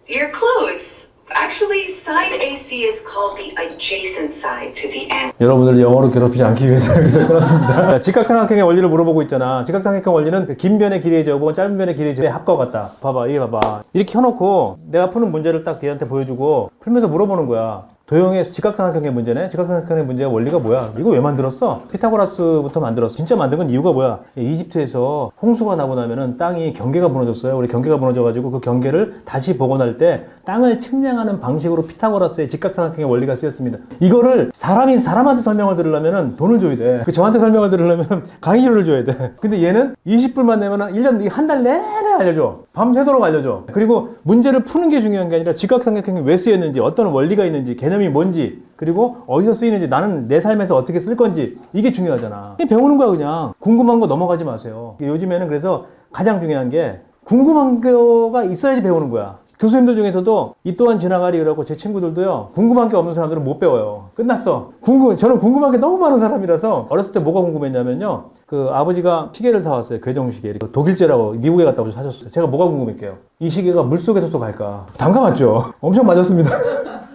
You're close. Actually, side AC is called the adjacent side to the end. 여러분들 영어로 괴롭히지 않기 위해서 여기서 끊었습니다. 직각삼각형의 원리를 물어보고 있잖아. 직각삼각형 원리는 긴 변의 길이의 제곱은 짧은 변의 길이의 제곱의 합과 같다. 봐봐, 이게 봐봐. 이렇게 켜놓고 내가 푸는 문제를 딱 걔한테 보여주고 풀면서 물어보는 거야. 도형의 직각삼각형의 문제네. 직각삼각형의 문제의 원리가 뭐야? 이거 왜 만들었어? 피타고라스부터 만들었어. 진짜 만든 건 이유가 뭐야? 이집트에서 홍수가 나고 나면은 땅이 경계가 무너졌어요. 우리 경계가 무너져가지고 그 경계를 다시 복원할 때 땅을 측량하는 방식으로 피타고라스의 직각삼각형의 원리가 쓰였습니다. 이거를 사람한테 설명을 들으려면은 돈을 줘야 돼. 저한테 설명을 들으려면 강의료를 줘야 돼. 근데 얘는 20불만 내면은 1년, 한 달 내내 알려줘. 밤새도록 알려줘. 그리고 문제를 푸는 게 중요한 게 아니라 직각삼각형이 왜 쓰였는지, 어떤 원리가 있는지, 개념이 뭔지, 그리고 어디서 쓰이는지, 나는 내 삶에서 어떻게 쓸 건지, 이게 중요하잖아. 배우는 거야, 그냥. 궁금한 거 넘어가지 마세요. 요즘에는 그래서 가장 중요한 게 궁금한 거가 있어야지 배우는 거야. 교수님들 중에서도 이 또한 지나가리 그러고 제 친구들도요, 궁금한 게 없는 사람들은 못 배워요. 끝났어. 저는 궁금한 게 너무 많은 사람이라서 어렸을 때 뭐가 궁금했냐면요, 그 아버지가 시계를 사왔어요. 궤종시계. 독일제라고 미국에 갔다 오셔서 사셨어요. 제가 뭐가 궁금했게요? 이 시계가 물속에서도 갈까? 단가 맞죠? 엄청 맞았습니다.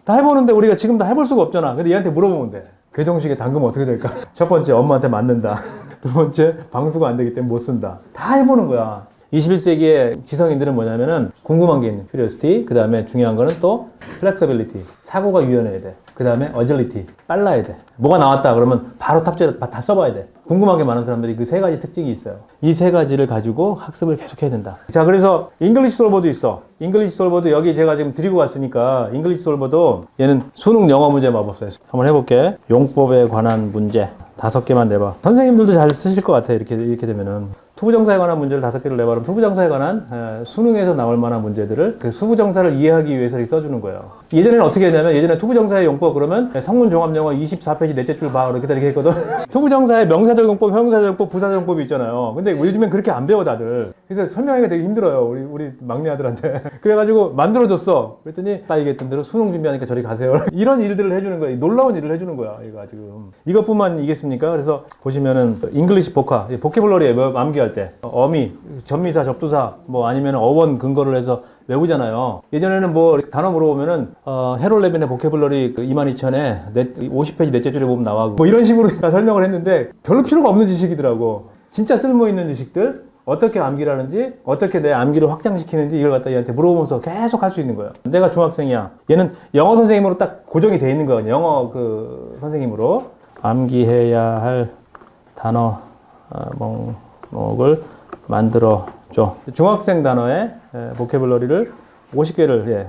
다 해보는데 우리가 지금 다 해볼 수가 없잖아. 근데 얘한테 물어보면 돼. 궤종시계 담그면 어떻게 될까? 첫 번째, 엄마한테 맞는다. 두 번째, 방수가 안 되기 때문에 못 쓴다. 다 해보는 거야. 21세기의 지성인들은 뭐냐면은 궁금한 게 있는 curiosity, 그 다음에 중요한 거는 또 flexibility, 사고가 유연해야 돼. 그 다음에 agility, 빨라야 돼. 뭐가 나왔다 그러면 바로 탑재해서 다 써봐야 돼. 궁금한 게 많은 사람들이 그 세 가지 특징이 있어요. 이 세 가지를 가지고 학습을 계속 해야 된다. 자, 그래서 잉글리시 솔버도 있어. 잉글리시 솔버도 여기 제가 지금 드리고 왔으니까 잉글리시 솔버도 얘는 수능 영어 문제 마법사예요. 한번 해볼게. 용법에 관한 문제 5개만 내봐. 선생님들도 잘 쓰실 것 같아. 이렇게 되면은. 투부정사에 관한 문제를 5개를 내봐. 그럼 투부정사에 관한 수능에서 나올 만한 문제들을 그 수부정사를 이해하기 위해서 이렇게 써주는 거예요. 예전에는 어떻게 했냐면, 예전에 투부정사의 용법 그러면 성문종합영어 24페이지 넷째 줄 봐. 이렇게 했거든. 투부정사의 명사적 용법, 형용사적 용법, 부사적 용법이 있잖아요. 근데 요즘엔 그렇게 안 배워 다들. 그래서 설명하기가 되게 힘들어요. 우리 막내 아들한테. 그래가지고 만들어줬어. 그랬더니 딱 얘기했던 대로 수능 준비하니까 저리 가세요. 이런 일들을 해주는 거야. 놀라운 일을 해주는 거야. 얘가 지금. 이것뿐만 이겠습니까? 그래서 보시면은 잉글리시 보카, 보케블러리에 암기할 때 어미, 전미사, 접두사 뭐 아니면 어원 근거를 해서 외우잖아요. 예전에는 뭐 단어 물어보면은 해롤 레빈의 보케블러리 22,000에 50페이지 넷째 줄에 보면 나와. 뭐 이런 식으로 다 설명을 했는데 별로 필요가 없는 지식이더라고. 진짜 쓸모있는 지식들, 어떻게 암기를 하는지, 어떻게 내 암기를 확장시키는지 이걸 갖다 얘한테 물어보면서 계속 할 수 있는 거예요. 내가 중학생이야. 얘는 영어 선생님으로 딱 고정이 돼 있는 거예요. 영어 그 선생님으로. 암기해야 할 단어 목을 만들어줘. 중학생 단어의 보케블러리를 50개를,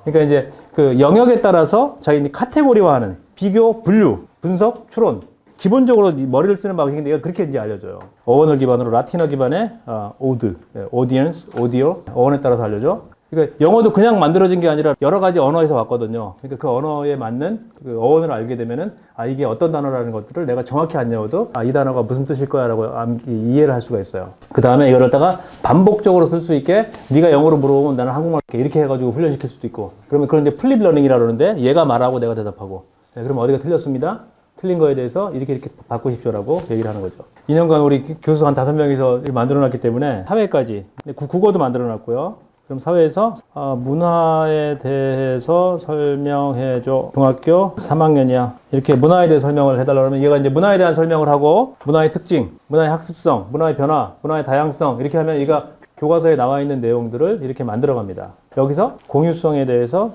그러니까 이제 그 영역에 따라서 자기 카테고리화하는 비교, 분류, 분석, 추론. 기본적으로 머리를 쓰는 방식인데 이거 그렇게 이제 알려줘요. 어원을 기반으로 라틴어 기반의 오드, audience, audio, 어원에 따라서 알려줘. 그러니까 영어도 그냥 만들어진 게 아니라 여러 가지 언어에서 왔거든요. 그러니까 그 언어에 맞는 그 어원을 알게 되면은 이게 어떤 단어라는 것들을 내가 정확히 안 외워도 이 단어가 무슨 뜻일 거야라고 이해를 할 수가 있어요. 그 다음에 이거를 다가 반복적으로 쓸 수 있게 네가 영어로 물어보면 나는 한국말 이렇게 해가지고 훈련시킬 수도 있고 그러면 그런 이제 플립 러닝이라고 그러는데 얘가 말하고 내가 대답하고 네, 그럼 어디가 틀렸습니다. 틀린 거에 대해서 이렇게 바꾸십시오라고 얘기를 하는 거죠. 2년간 우리 교수 한 5명이서 만들어 놨기 때문에 사회까지 국어도 만들어 놨고요. 그럼 사회에서 문화에 대해서 설명해줘. 중학교 3학년이야. 이렇게 문화에 대해 설명을 해달라고 하면 얘가 이제 문화에 대한 설명을 하고 문화의 특징, 문화의 학습성, 문화의 변화, 문화의 다양성 이렇게 하면 얘가 교과서에 나와 있는 내용들을 이렇게 만들어 갑니다. 여기서 공유성에 대해서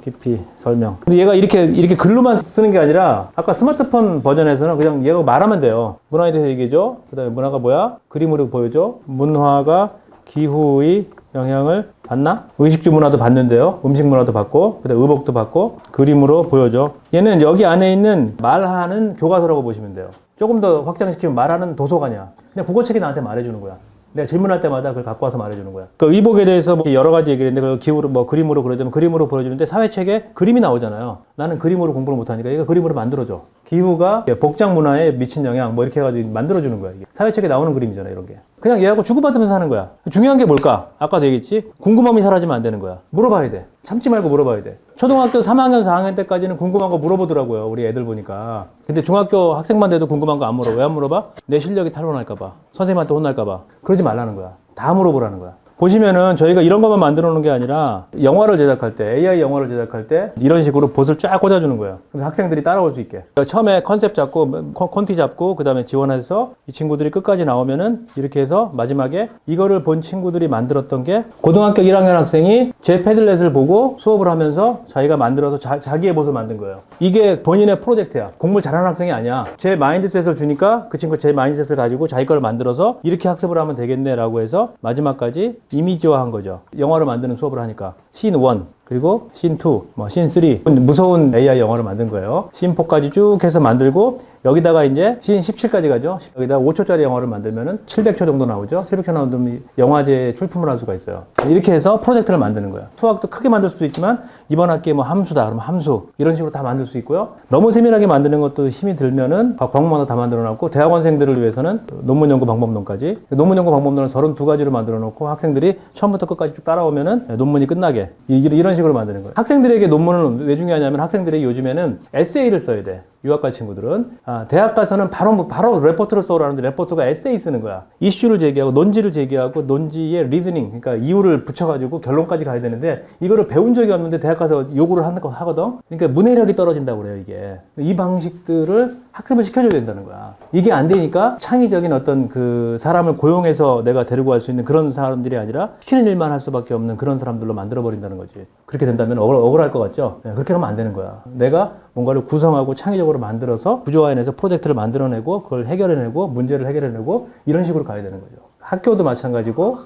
깊이 설명. 근데 얘가 이렇게 글로만 쓰는 게 아니라 아까 스마트폰 버전에서는 그냥 얘가 말하면 돼요. 문화에 대해서 얘기해줘. 그 다음에 문화가 뭐야? 그림으로 보여줘. 문화가 기후의 영향을 받나? 의식주 문화도 받는데요. 음식 문화도 받고, 그다음에 의복도 받고, 그림으로 보여줘. 얘는 여기 안에 있는 말하는 교과서라고 보시면 돼요. 조금 더 확장시키면 말하는 도서관이야. 그냥 국어책이 나한테 말해주는 거야. 내가 질문할 때마다 그걸 갖고 와서 말해주는 거야. 그 의복에 대해서 뭐 여러 가지 얘기를 했는데 그 기후로 뭐 그림으로 그려주면 그림으로 보여주는데 사회책에 그림이 나오잖아요. 나는 그림으로 공부를 못하니까 얘가 그림으로 만들어줘. 기후가 복장 문화에 미친 영향 뭐 이렇게 해가지고 만들어주는 거야. 이게 사회책에 나오는 그림이잖아 이런 게. 그냥 얘하고 주고받으면서 하는 거야. 중요한 게 뭘까? 아까도 얘기했지? 궁금함이 사라지면 안 되는 거야. 물어봐야 돼. 참지 말고 물어봐야 돼. 초등학교 3학년, 4학년 때까지는 궁금한 거 물어보더라고요. 우리 애들 보니까. 근데 중학교 학생만 돼도 궁금한 거 안 물어. 왜 안 물어봐? 내 실력이 탄로날까 봐. 선생님한테 혼날까 봐. 그러지 말라는 거야. 다 물어보라는 거야. 보시면은 저희가 이런 것만 만들어 놓은 게 아니라 영화를 제작할 때, AI 영화를 제작할 때 이런 식으로 봇을 쫙 꽂아주는 거예요. 그래서 학생들이 따라올 수 있게. 처음에 컨셉 잡고, 콘티 잡고, 그 다음에 지원해서 이 친구들이 끝까지 나오면은 이렇게 해서 마지막에 이거를 본 친구들이 만들었던 게 고등학교 1학년 학생이 제 패들렛을 보고 수업을 하면서 자기가 만들어서 자기의 봇을 만든 거예요. 이게 본인의 프로젝트야. 공부를 잘하는 학생이 아니야. 제 마인드셋을 주니까 그 친구가 제 마인드셋을 가지고 자기 걸 만들어서 이렇게 학습을 하면 되겠네라고 해서 마지막까지 이미지화한 거죠. 영화를 만드는 수업을 하니까 씬 1 그리고 씬 2, 뭐 씬 3 무서운 AI 영화를 만든 거예요. 씬 4까지 쭉 해서 만들고 여기다가 이제 씬 17까지 가죠. 여기다가 5초짜리 영화를 만들면은 700초 정도 나오죠. 700초 나오면 영화제 출품을 할 수가 있어요. 이렇게 해서 프로젝트를 만드는 거예요. 수학도 크게 만들 수도 있지만 이번 학기에 뭐 함수다 그러면 함수 이런 식으로 다 만들 수 있고요. 너무 세밀하게 만드는 것도 힘이 들면은 과목마다 다 만들어 놓고 대학원생들을 위해서는 논문 연구 방법론까지 논문 연구 방법론을 32가지로 만들어 놓고 학생들이 처음부터 끝까지 쭉 따라오면은 논문이 끝나게 이런 식으로 만드는 거예요. 학생들에게 논문은 왜 중요하냐면 학생들이 요즘에는 에세이를 써야 돼. 유학갈 친구들은 대학 가서는 바로 레포트를 써오라는데 레포트가 에세이 쓰는 거야. 이슈를 제기하고 논지를 제기하고 논지의 리즈닝 그러니까 이유를 붙여가지고 결론까지 가야 되는데 이거를 배운 적이 없는데 대학 가서 요구를 하거든. 그러니까 문해력이 떨어진다고 그래요. 이게 이 방식들을 학습을 시켜줘야 된다는 거야. 이게 안 되니까 창의적인 어떤 그 사람을 고용해서 내가 데리고 갈 수 있는 그런 사람들이 아니라 시키는 일만 할 수밖에 없는 그런 사람들로 만들어버린다는 거지. 그렇게 된다면 억울할 것 같죠? 네, 그렇게 하면 안 되는 거야. 내가 뭔가를 구성하고 창의적으로 만들어서 구조화해내서 프로젝트를 만들어내고 그걸 해결해내고 문제를 해결해내고 이런 식으로 가야 되는 거죠. 학교도 마찬가지고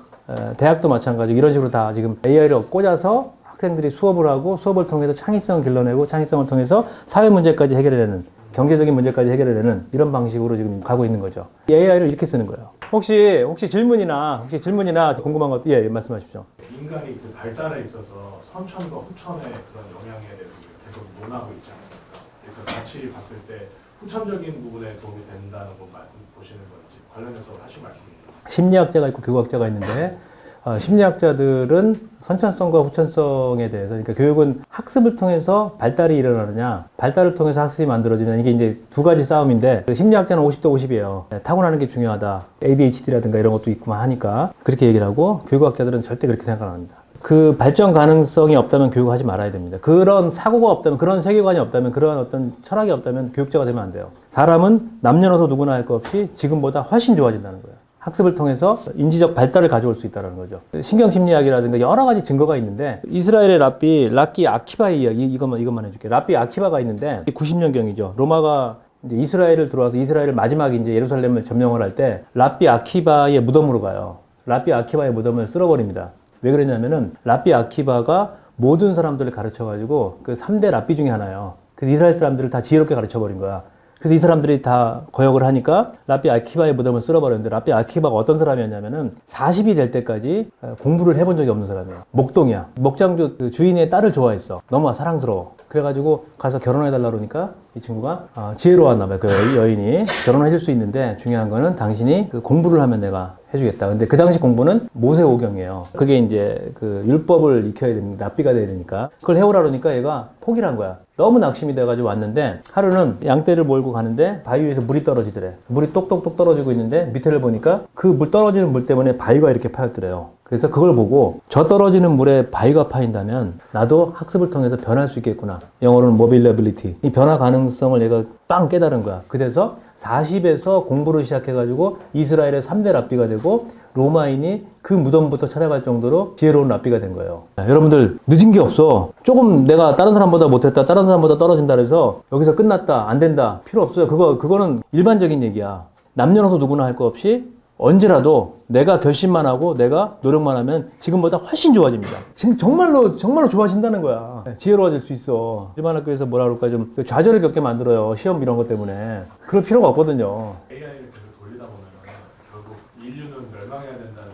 대학도 마찬가지고 이런 식으로 다 지금 AI를 꽂아서 학생들이 수업을 하고 수업을 통해서 창의성을 길러내고 창의성을 통해서 사회 문제까지 해결해내는 경제적인 문제까지 해결해내는 이런 방식으로 지금 가고 있는 거죠. AI를 이렇게 쓰는 거예요. 혹시 질문이나 궁금한 것 말씀하십시오. 인간이 그 발달에 있어서 선천과 후천의 그런 영향에 대해서 계속 논하고 있지 않습니까? 그래서 같이 봤을 때 후천적인 부분에 도움이 된다는 건 말씀 보시는 건지 관련해서 하신 말씀입니다. 심리학자가 있고 교육학자가 있는데 심리학자들은 선천성과 후천성에 대해서 그러니까 교육은 학습을 통해서 발달이 일어나느냐 발달을 통해서 학습이 만들어지느냐 이게 이제 두 가지 싸움인데 심리학자는 50대 50이에요. 타고나는 게 중요하다. ADHD라든가 이런 것도 있구만 하니까 그렇게 얘기를 하고 교육학자들은 절대 그렇게 생각 안 합니다. 그 발전 가능성이 없다면 교육하지 말아야 됩니다. 그런 사고가 없다면 그런 세계관이 없다면 그런 어떤 철학이 없다면 교육자가 되면 안 돼요. 사람은 남녀노소 누구나 할 것 없이 지금보다 훨씬 좋아진다는 거예요. 학습을 통해서 인지적 발달을 가져올 수 있다는 거죠. 신경심리학이라든가 여러 가지 증거가 있는데 이스라엘의 랍비 아키바의 이야기 이것만 해줄게요. 랍비 아키바가 있는데 90년경이죠. 로마가 이제 이스라엘을 들어와서 이스라엘을 마지막 이제 예루살렘을 점령을 할 때 랍비 아키바의 무덤으로 가요. 랍비 아키바의 무덤을 쓸어버립니다. 왜 그랬냐면은 랍비 아키바가 모든 사람들을 가르쳐가지고 그 3대 랍비 중에 하나예요. 그래서 이스라엘 사람들을 다 지혜롭게 가르쳐버린 거야. 그래서 이 사람들이 다 거역을 하니까 라비 아키바의 무덤을 쓸어버렸는데 라비 아키바가 어떤 사람이었냐면은 40이 될 때까지 공부를 해본 적이 없는 사람이에요. 목동이야. 목장주 그 주인의 딸을 좋아했어. 너무 사랑스러워. 그래가지고 가서 결혼해달라 그러니까 이 친구가 지혜로웠나 봐요. 그 여인이 결혼해줄 수 있는데 중요한 거는 당신이 그 공부를 하면 내가 해주겠다. 근데 그 당시 공부는 모세오경이에요. 그게 이제 그 율법을 익혀야 되니까 랍비가 돼야 되니까 그걸 해오라 그러니까 얘가 포기를 한 거야. 너무 낙심이 돼가지고 왔는데 하루는 양떼를 몰고 가는데 바위 위에서 물이 떨어지더래. 물이 똑똑똑 떨어지고 있는데 밑에를 보니까 그 물 떨어지는 물 때문에 바위가 이렇게 파였더래요. 그래서 그걸 보고 저 떨어지는 물에 바위가 파인다면 나도 학습을 통해서 변할 수 있겠구나. 영어로는 mobility. 이 변화 가능성을 얘가 빵 깨달은 거야. 그래서 40에서 공부를 시작해가지고 이스라엘의 3대 랍비가 되고 로마인이 그 무덤부터 찾아갈 정도로 지혜로운 랍비가 된 거예요. 여러분들 늦은 게 없어. 조금 내가 다른 사람보다 못했다, 다른 사람보다 떨어진다 그래서 여기서 끝났다, 안 된다 필요 없어요. 그거는 일반적인 얘기야. 남녀노소 누구나 할 거 없이 언제라도 내가 결심만 하고 내가 노력만 하면 지금보다 훨씬 좋아집니다. 지금 정말로 좋아진다는 거야. 지혜로워질 수 있어. 일반 학교에서 뭐라 그럴까 좀 좌절을 겪게 만들어요. 시험 이런 것 때문에. 그럴 필요가 없거든요. AI를 계속 돌리다 보면 결국 인류는 멸망해야 된다는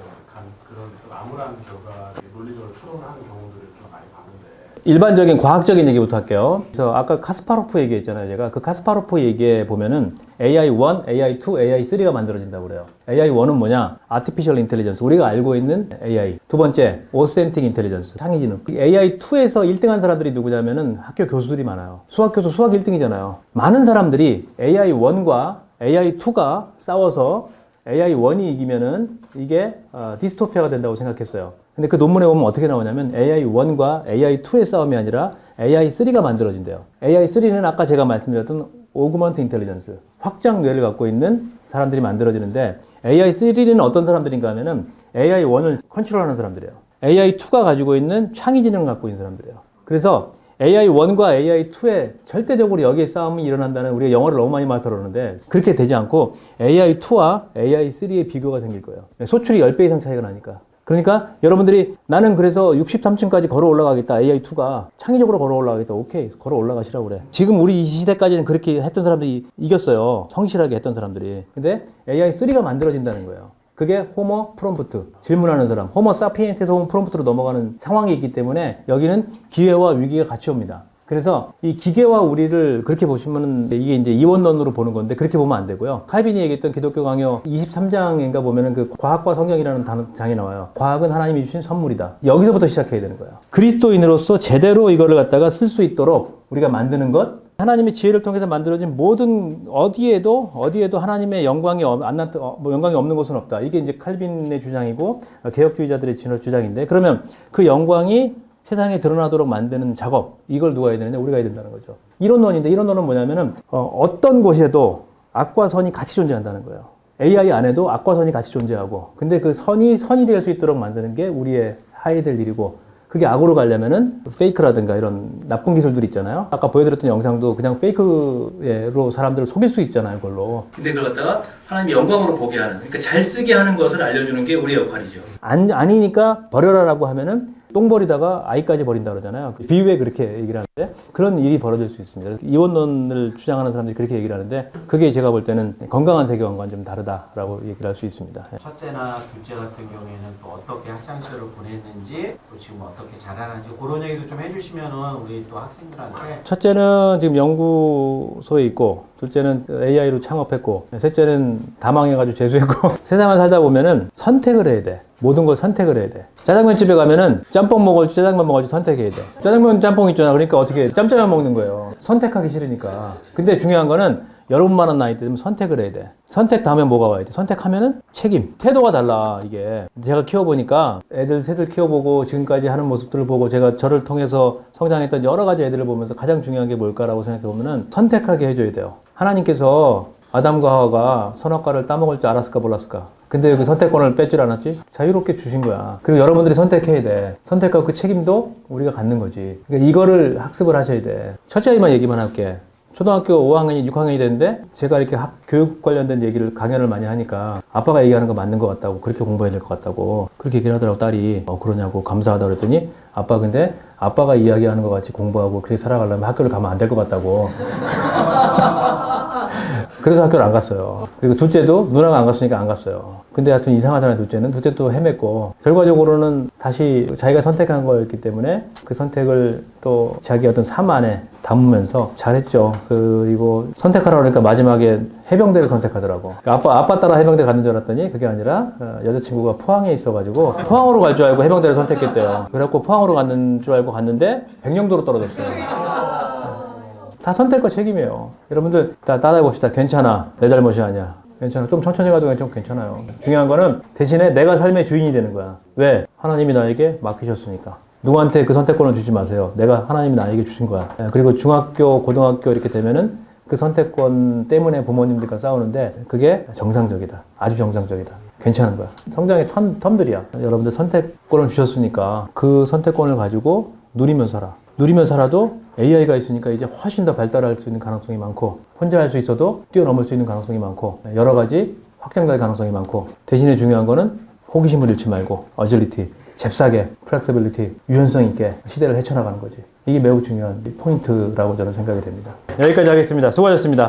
그런 암울한 결과를 논리적으로 추론하는 경우들을 좀 많이 봤는데 일반적인 과학적인 얘기부터 할게요. 그래서 아까 카스파로프 얘기했잖아요. 제가 그 카스파로프 얘기에 보면은 AI1, AI2, AI3가 만들어진다고 그래요. AI1은 뭐냐? Artificial Intelligence. 우리가 알고 있는 AI. 두 번째, Authentic Intelligence. 창의지능. AI2에서 1등한 사람들이 누구냐면은 학교 교수들이 많아요. 수학 교수 수학 1등이잖아요. 많은 사람들이 AI1과 AI2가 싸워서 AI1이 이기면은 이게 디스토피아가 된다고 생각했어요. 근데 그 논문에 보면 어떻게 나오냐면 AI1과 AI2의 싸움이 아니라 AI3가 만들어진대요. AI3는 아까 제가 말씀드렸던 오그먼트 인텔리전스, 확장 뇌를 갖고 있는 사람들이 만들어지는데 AI3는 어떤 사람들인가 하면은 AI1을 컨트롤하는 사람들이에요. AI2가 가지고 있는 창의지능을 갖고 있는 사람들이에요. 그래서 AI1과 AI2의 절대적으로 여기에 싸움이 일어난다는 우리가 영어를 너무 많이 봐서 그러는데 그렇게 되지 않고 AI2와 AI3의 비교가 생길 거예요. 소출이 10배 이상 차이가 나니까. 그러니까 여러분들이 나는 그래서 63층까지 걸어 올라가겠다. AI2가 창의적으로 걸어 올라가겠다. 오케이. 걸어 올라가시라고 그래. 지금 우리 이 시대까지는 그렇게 했던 사람들이 이겼어요. 성실하게 했던 사람들이. 근데 AI3가 만들어진다는 거예요. 그게 호모 프롬프트, 질문하는 사람. 호모 사피엔스에서 호모 프롬프트로 넘어가는 상황이 있기 때문에 여기는 기회와 위기가 같이 옵니다. 그래서 이 기계와 우리를 그렇게 보시면은 이게 이제 이원론으로 보는 건데 그렇게 보면 안 되고요. 칼빈이 얘기했던 기독교 강요 23장인가 보면은 그 과학과 성경이라는 장이 나와요. 과학은 하나님이 주신 선물이다. 여기서부터 시작해야 되는 거예요. 그리스도인으로서 제대로 이거를 갖다가 쓸 수 있도록 우리가 만드는 것, 하나님의 지혜를 통해서 만들어진 모든 어디에도 하나님의 영광이 영광이 없는 곳은 없다. 이게 이제 칼빈의 주장이고 개혁주의자들의 주장인데 그러면 그 영광이 세상에 드러나도록 만드는 작업, 이걸 누가 해야 되느냐? 우리가 해야 된다는 거죠. 이론론인데 이론론은 뭐냐면은 어떤 곳에도 악과 선이 같이 존재한다는 거예요. AI 안에도 악과 선이 같이 존재하고 근데 그 선이 될 수 있도록 만드는 게 우리의 해야 될 일이고 그게 악으로 가려면은 페이크라든가 이런 나쁜 기술들이 있잖아요. 아까 보여드렸던 영상도 그냥 페이크로 사람들을 속일 수 있잖아요, 그걸로. 근데 그걸 갖다가 하나님의 영광으로 보게 하는, 그러니까 잘 쓰게 하는 것을 알려주는 게 우리의 역할이죠. 아니니까 버려라라고 하면은 똥 버리다가 아이까지 버린다 그러잖아요. 비유에 그렇게 얘기를 하는데 그런 일이 벌어질 수 있습니다. 이원론을 주장하는 사람들이 그렇게 얘기를 하는데 그게 제가 볼 때는 건강한 세계관과는 좀 다르다라고 얘기를 할 수 있습니다. 첫째나 둘째 같은 경우에는 또 어떻게 학창시절을 보냈는지 또 지금 어떻게 자라는지 그런 얘기도 좀 해주시면은 우리 또 학생들한테. 첫째는 지금 연구소에 있고 둘째는 AI로 창업했고 셋째는 다 망해가지고 재수했고 세상을 살다 보면은 선택을 해야 돼. 모든 걸 선택을 해야 돼. 짜장면집에 가면은 짬뽕 먹을지 짜장면 먹을지 선택해야 돼. 짜장면 짬뽕 있잖아. 그러니까 어떻게 짬짜면 먹는 거예요. 선택하기 싫으니까. 근데 중요한 거는 여러분만한 나이 때 되면 선택을 해야 돼. 선택 다음에 뭐가 와야 돼? 선택하면은 책임. 태도가 달라, 이게. 제가 키워보니까 애들 셋을 키워보고 지금까지 하는 모습들을 보고 제가 저를 통해서 성장했던 여러 가지 애들을 보면서 가장 중요한 게 뭘까라고 생각해보면은 선택하게 해줘야 돼요. 하나님께서 아담과 하와가 선악과를 따먹을 줄 알았을까 몰랐을까? 근데 그 선택권을 뺏질 않았지? 자유롭게 주신 거야. 그리고 여러분들이 선택해야 돼. 선택과 그 책임도 우리가 갖는 거지. 그러니까 이거를 학습을 하셔야 돼. 첫째 아이만 얘기만 할게. 초등학교 5학년이 6학년이 됐는데 제가 이렇게 교육 관련된 얘기를 강연을 많이 하니까 아빠가 얘기하는 거 맞는 것 같다고, 그렇게 공부해야 될 것 같다고 그렇게 얘기를 하더라고. 딸이 그러냐고 감사하다 그랬더니 아빠 근데 아빠가 이야기하는 것 같이 공부하고 그렇게 살아가려면 학교를 가면 안 될 것 같다고. 그래서 학교를 안 갔어요. 그리고 둘째도 누나가 안 갔으니까 안 갔어요. 근데 하여튼 이상하잖아요, 둘째는. 둘째도 헤맸고, 결과적으로는 다시 자기가 선택한 거였기 때문에 그 선택을 또 자기 어떤 삶 안에 담으면서 잘했죠. 그리고 선택하라고 그러니까 마지막에 해병대를 선택하더라고. 아빠 따라 해병대 갔는 줄 알았더니 그게 아니라 여자친구가 포항에 있어가지고 포항으로 갈 줄 알고 해병대를 선택했대요. 그래갖고 포항으로 갔는 줄 알고 갔는데 백령도로 떨어졌어요. 다 선택과 책임이에요. 여러분들 다 따라해봅시다. 괜찮아. 내 잘못이 아니야. 괜찮아. 좀 천천히 가도 좀 괜찮아요. 중요한 거는 대신에 내가 삶의 주인이 되는 거야. 왜? 하나님이 나에게 맡기셨으니까. 누구한테 그 선택권을 주지 마세요. 내가 하나님이 나에게 주신 거야. 그리고 중학교, 고등학교 이렇게 되면은 그 선택권 때문에 부모님들과 싸우는데 그게 정상적이다. 아주 정상적이다. 괜찮은 거야. 성장의 텀들이야. 여러분들 선택권을 주셨으니까 그 선택권을 가지고 누리면 살아. 누리면 살아도 AI가 있으니까 이제 훨씬 더 발달할 수 있는 가능성이 많고 혼자 할 수 있어도 뛰어넘을 수 있는 가능성이 많고 여러 가지 확장될 가능성이 많고 대신에 중요한 거는 호기심을 잃지 말고 어질리티, 잽싸게, 플렉서빌리티, 유연성 있게 시대를 헤쳐나가는 거지. 이게 매우 중요한 포인트라고 저는 생각이 됩니다. 여기까지 하겠습니다. 수고하셨습니다.